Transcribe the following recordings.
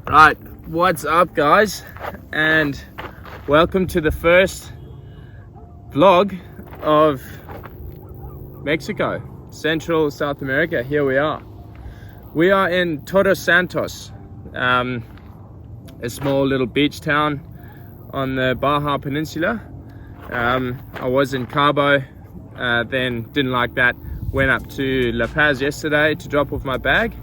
Right, what's up guys, and welcome to the first vlog of Mexico, Central South America. Here we are in Todos Santos, a small little beach town on the Baja Peninsula. I was in Cabo, then didn't like that, went up to La Paz yesterday to drop off my bag,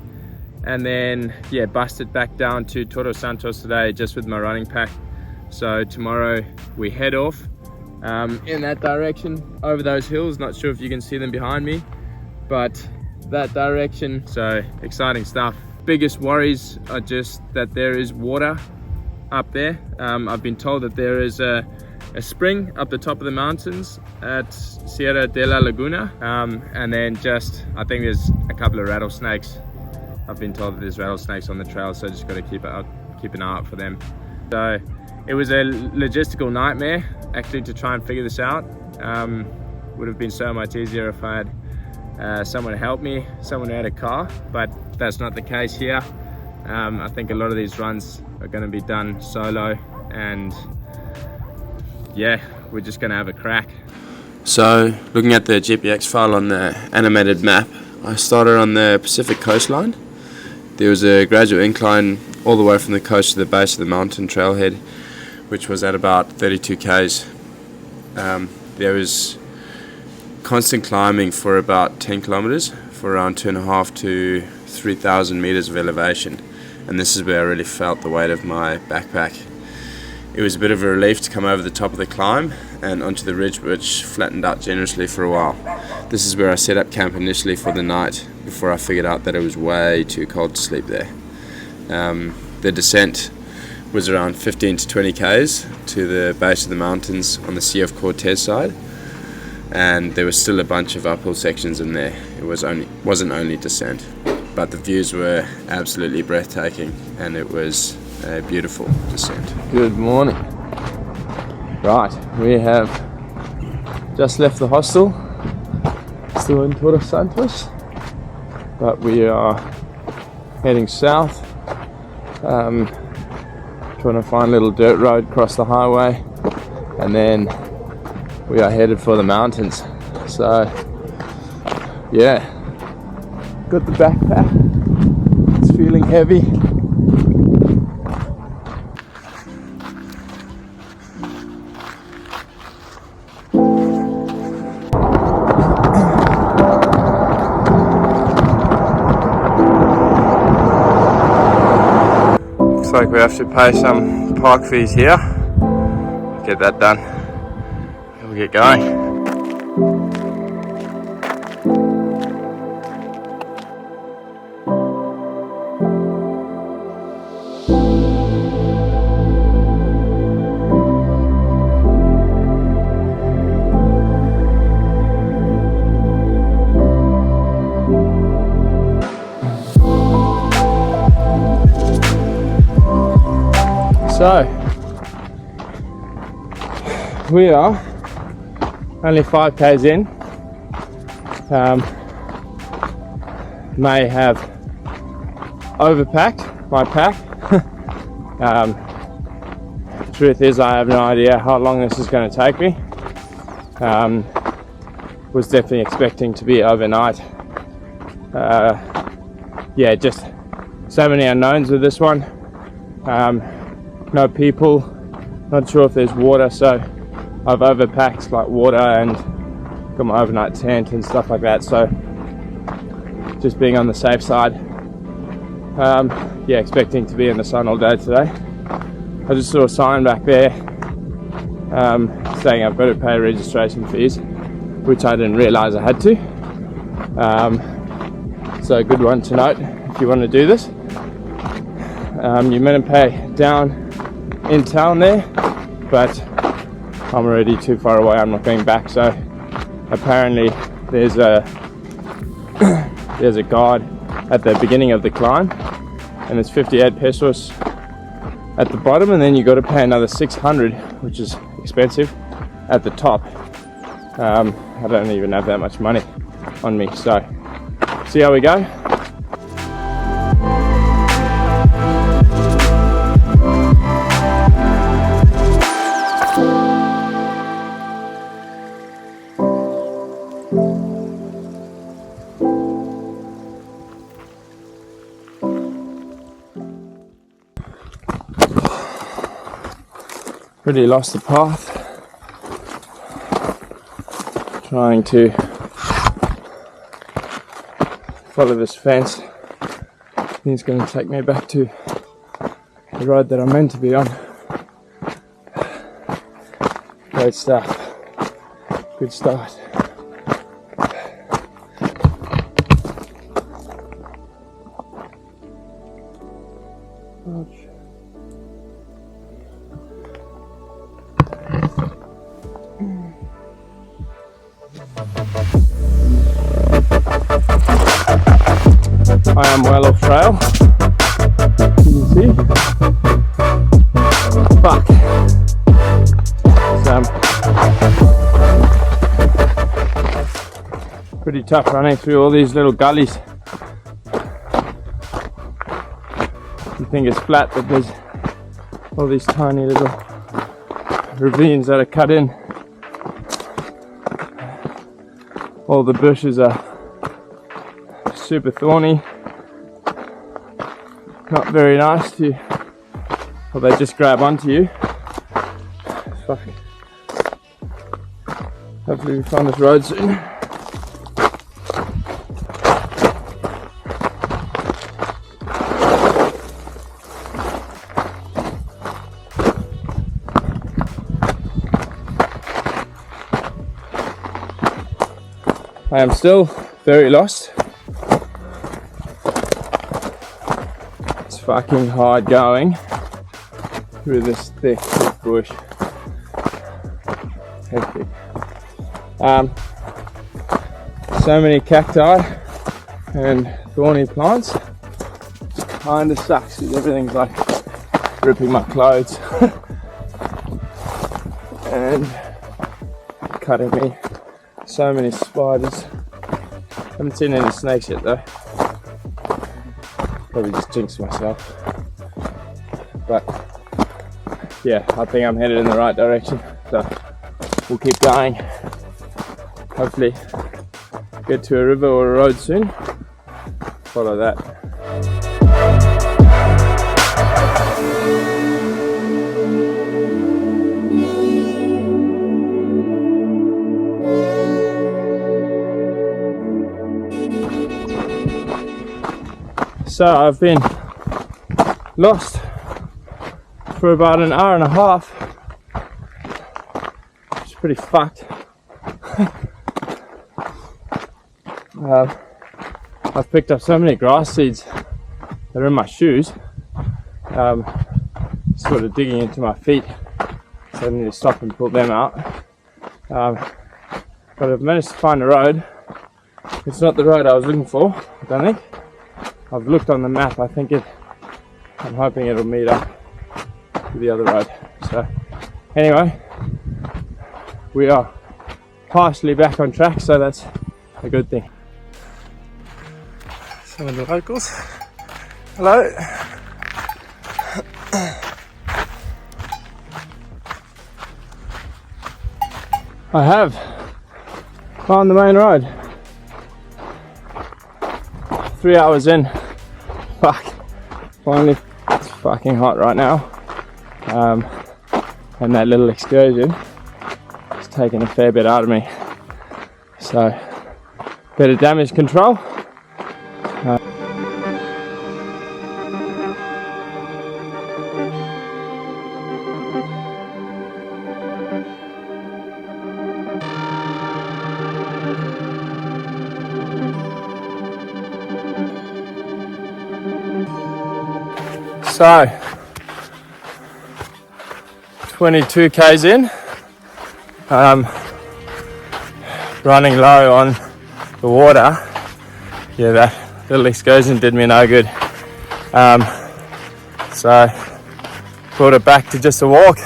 and then busted back down to Todos Santos today just with my running pack. So tomorrow we head off in that direction over those hills. Not sure if you can see them behind me, but that direction. So exciting stuff. Biggest worries are just that there is water up there. I've been told that there is a spring up the top of the mountains at Sierra De La Laguna, and then I think there's a couple of rattlesnakes. I've been told that there's rattlesnakes on the trail, so just got to keep an eye out for them. So it was a logistical nightmare actually to try and figure this out. Would have been so much easier if I had someone help me, someone who had a car, but that's not the case here. I think a lot of these runs are going to be done solo, and yeah, we're just going to have a crack. So looking at the GPX file on the animated map, I started on the Pacific coastline. There was a gradual incline all the way from the coast to the base of the mountain trailhead, which was at about 32 k's. There was constant climbing for about 10 kilometers for around 2.5 to 3,000 meters of elevation, and this is where I really felt the weight of my backpack. It was a bit of a relief to come over the top of the climb and onto the ridge, which flattened out generously for a while. This is where I set up camp initially for the night before I figured out that it was way too cold to sleep there. The descent was around 15 to 20 k's to the base of the mountains on the Sea of Cortez side, and there was still a bunch of uphill sections in there. It wasn't only descent, but the views were absolutely breathtaking, and it was a beautiful descent. Good morning. Right, we have just left the hostel, still in Todos Santos, but we are heading south, trying to find a little dirt road across the highway, and then we are headed for the mountains. So yeah, got the backpack, it's feeling heavy. Like we have to pay some park fees here. Get that done and we'll get going. So we are only 5 k's in. May have overpacked my pack. Truth is, I have no idea how long this is going to take me. Was definitely expecting to be overnight. Just so many unknowns with this one. No people, not sure if there's water, so I've overpacked like water and got my overnight tent and stuff like that, so just being on the safe side. Expecting to be in the sun all day today. I just saw a sign back there saying I've got to pay registration fees, which I didn't realize I had to. So a good one to note if you want to do this. You're meant to pay down in town there, but I'm already too far away, I'm not going back. So apparently there's a guard at the beginning of the climb, and it's 58 pesos at the bottom, and then you got to pay another 600, which is expensive, at the top. I don't even have that much money on me, so see how we go. Really lost the path. Trying to follow this fence. I think it's going to take me back to the road that I'm meant to be on. Great stuff. Good start. I am well off trail. You can see. Fuck. It's pretty tough running through all these little gullies. You think it's flat, but there's all these tiny little ravines that are cut in. All the bushes are super thorny. Not very nice to, well, they just grab onto you. Fuck. Hopefully we find this road soon. I am still very lost. It's fucking hard going through this thick bush. Hectic. So many cacti and thorny plants. Kinda sucks because everything's like ripping my clothes and cutting me. So many spiders. Haven't seen any snakes yet though. Probably just jinxed myself. But yeah, I think I'm headed in the right direction. So we'll keep going. Hopefully get to a river or a road soon. Follow that. So I've been lost for about an hour and a half. It's pretty fucked. I've picked up so many grass seeds that are in my shoes, sort of digging into my feet, so I need to stop and pull them out. But I've managed to find a road. It's not the road I was looking for, I don't think. I've looked on the map. I'm hoping it'll meet up with the other road. So anyway, we are partially back on track, so that's a good thing. Some of the locals. Hello. I have found the main road. 3 hours in. Fuck. Finally, it's fucking hot right now. And that little excursion has taken a fair bit out of me. So, bit of damage control. So, 22 k's in, running low on the water. Yeah, that little excursion did me no good. So, brought it back to just a walk.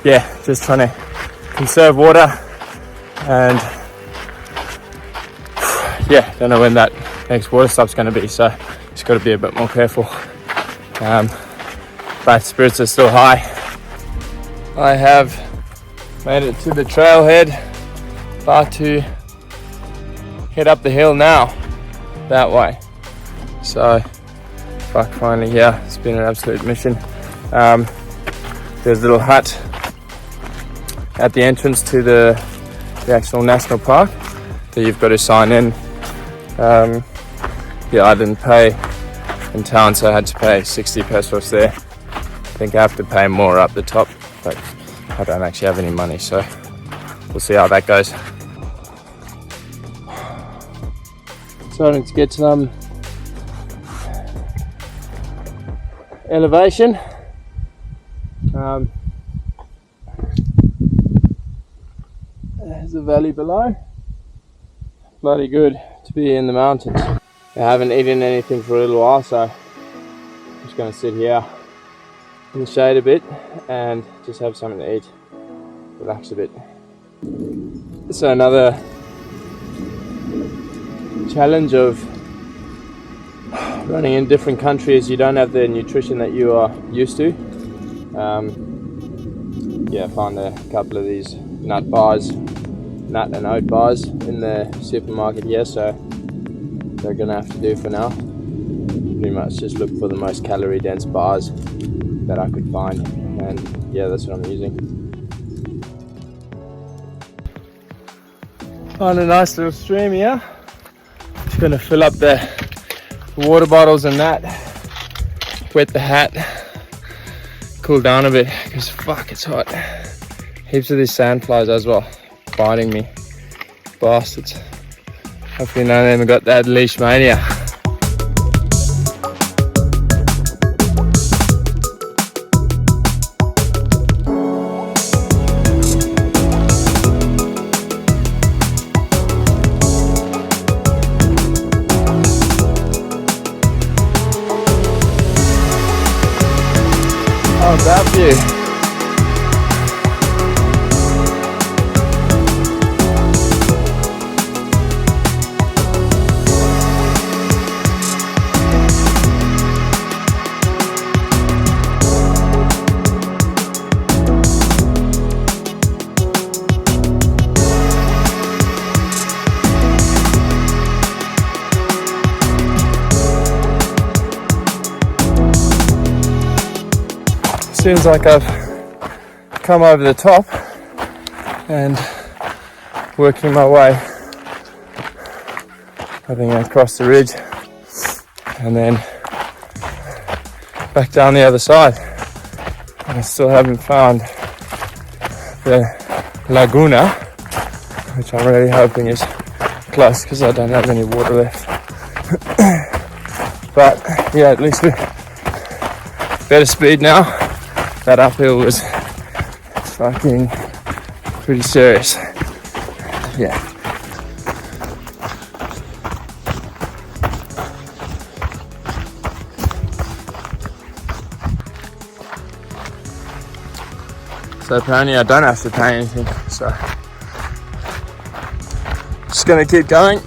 Yeah, just trying to conserve water, and yeah, don't know when that next water stop's going to be, so just got to be a bit more careful. But spirits are still high. I have made it to the trailhead, about to head up the hill now, that way. So, fuck, finally here. It's been an absolute mission. There's a little hut at the entrance to the actual national park that you've got to sign in. Yeah, I didn't pay in town, so I had to pay 60 pesos there. I think I have to pay more up the top, but I don't actually have any money, so we'll see how that goes. Starting to get some elevation. There's a valley below. Bloody good to be in the mountains. I haven't eaten anything for a little while, so I'm just going to sit here in the shade a bit and just have something to eat, relax a bit. So another challenge of running in different countries, you don't have the nutrition that you are used to. Yeah, I found a couple of these nut and oat bars in the supermarket here, so they're gonna have to do for now. Pretty much just look for the most calorie dense bars that I could find, and yeah, that's what I'm using. Found a nice little stream here. Just gonna fill up the water bottles and that, wet the hat, cool down a bit, because fuck, it's hot. Heaps of these sandflies as well, biting me, bastards. Hopefully none of them got that leishmania. Oh, that view. Seems like I've come over the top and working my way, I think, across the ridge and then back down the other side. And I still haven't found the Laguna, which I'm really hoping is close because I don't have any water left. But yeah, at least we're better speed now. That uphill was fucking pretty serious. Yeah. So apparently I don't have to pay anything, so just gonna keep going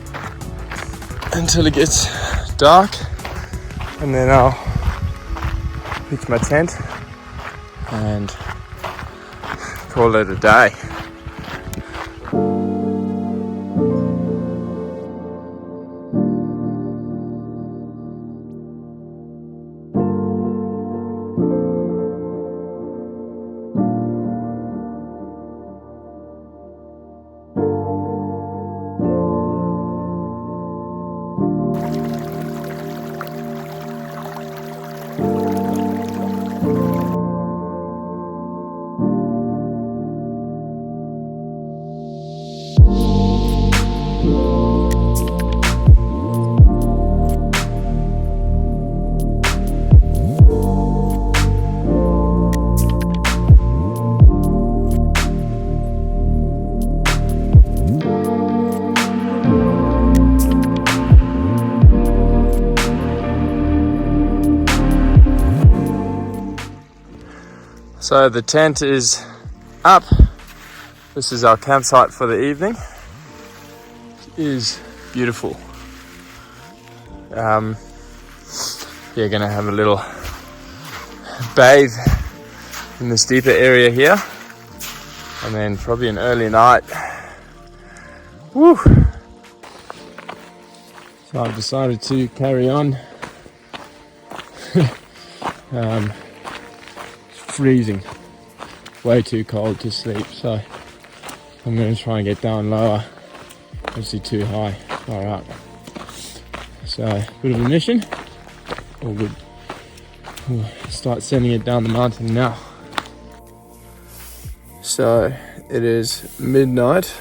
until it gets dark, and then I'll pitch my tent and call it a day. So the tent is up. This is our campsite for the evening. It is beautiful. Yeah, gonna have a little bathe in this deeper area here, and then probably an early night. Woo! So I've decided to carry on. It's freezing. way too cold to sleep, so I'm going to try and get down lower. Obviously too high, far out. So, bit of a mission. All good. We'll start sending it down the mountain now. So, it is midnight.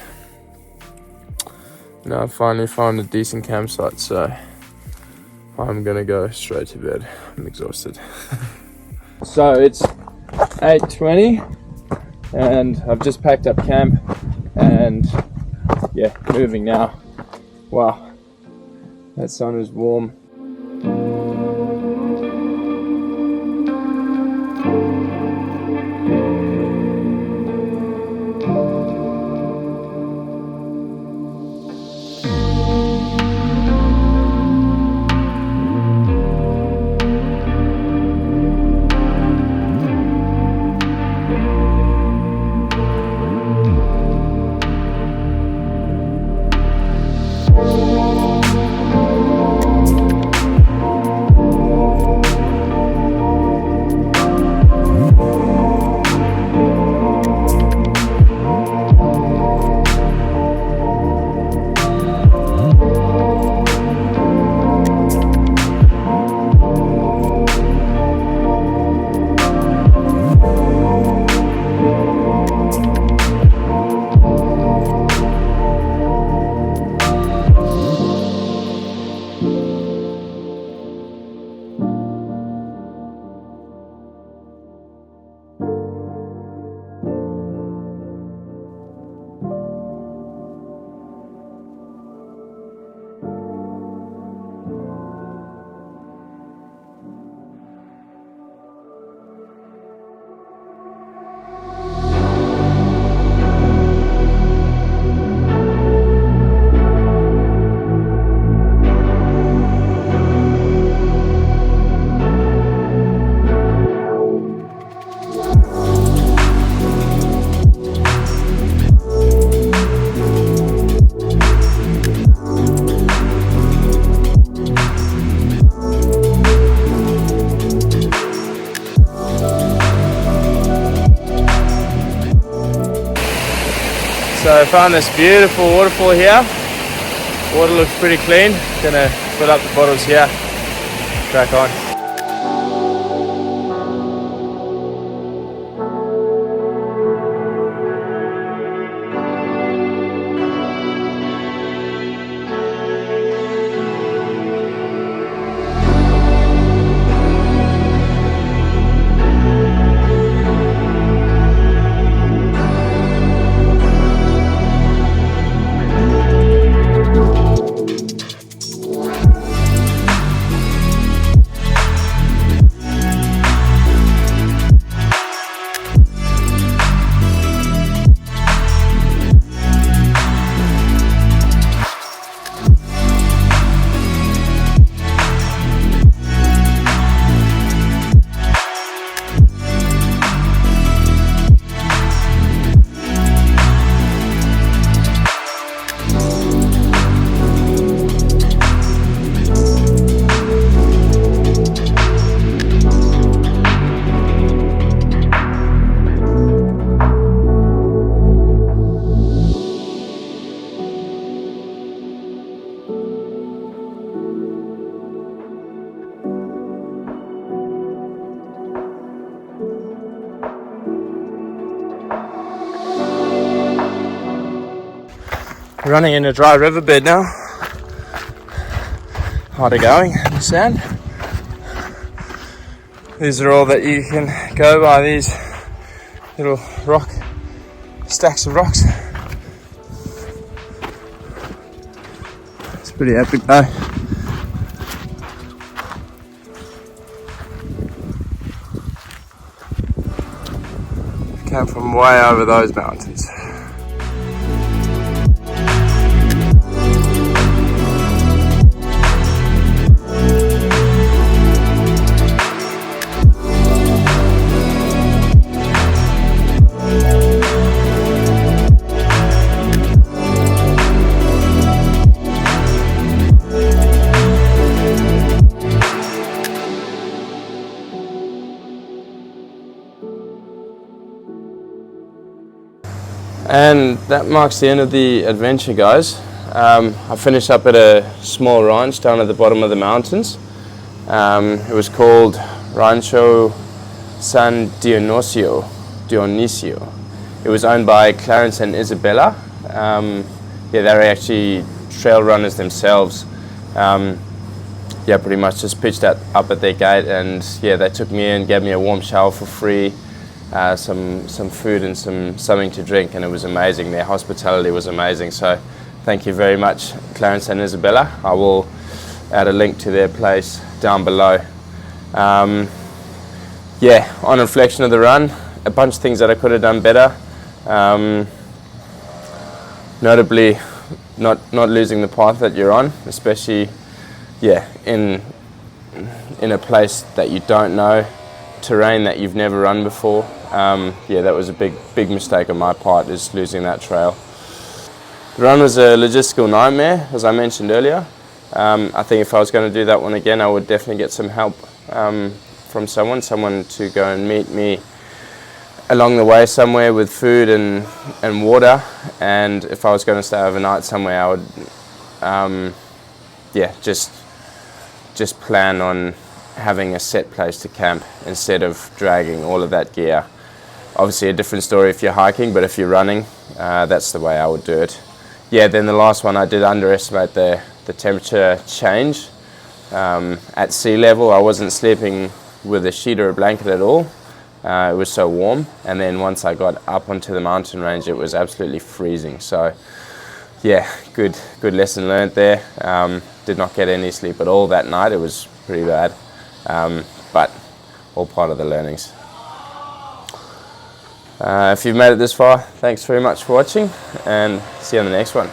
Now I've finally found a decent campsite, so I'm gonna go straight to bed. I'm exhausted. So it's 8:20 and I've just packed up camp and yeah, moving now. Wow, that sun is warm. So I found this beautiful waterfall here. Water looks pretty clean. Gonna fill up the bottles here. Crack on. Running in a dry riverbed now. Harder going in the sand. These are all that you can go by, these little stacks of rocks. It's pretty epic though. Came from way over those mountains. And that marks the end of the adventure, guys. I finished up at a small ranch down at the bottom of the mountains. It was called Rancho San Dionisio. It was owned by Clarence and Isabella. They were actually trail runners themselves. Pretty much just pitched that up at their gate, and they took me in, gave me a warm shower for free, some food and something to drink, and it was amazing. Their hospitality was amazing. So thank you very much, Clarence and Isabella. I will add a link to their place down below. On reflection of the run, a bunch of things that I could have done better. Notably, not losing the path that you're on, especially in a place that you don't know, terrain that you've never run before. That was a big mistake on my part, is losing that trail. The run was a logistical nightmare, as I mentioned earlier. I think if I was going to do that one again, I would definitely get some help from someone to go and meet me along the way somewhere with food and water. And if I was going to stay overnight somewhere, I would just plan on having a set place to camp instead of dragging all of that gear. Obviously a different story if you're hiking, but if you're running, that's the way I would do it. Then the last one, I did underestimate the temperature change. At sea level, I wasn't sleeping with a sheet or a blanket at all. It was so warm, and then once I got up onto the mountain range, it was absolutely freezing. So good lesson learned there. Did not get any sleep at all that night. It was pretty bad, but all part of the learnings. If you've made it this far, thanks very much for watching, and see you on the next one.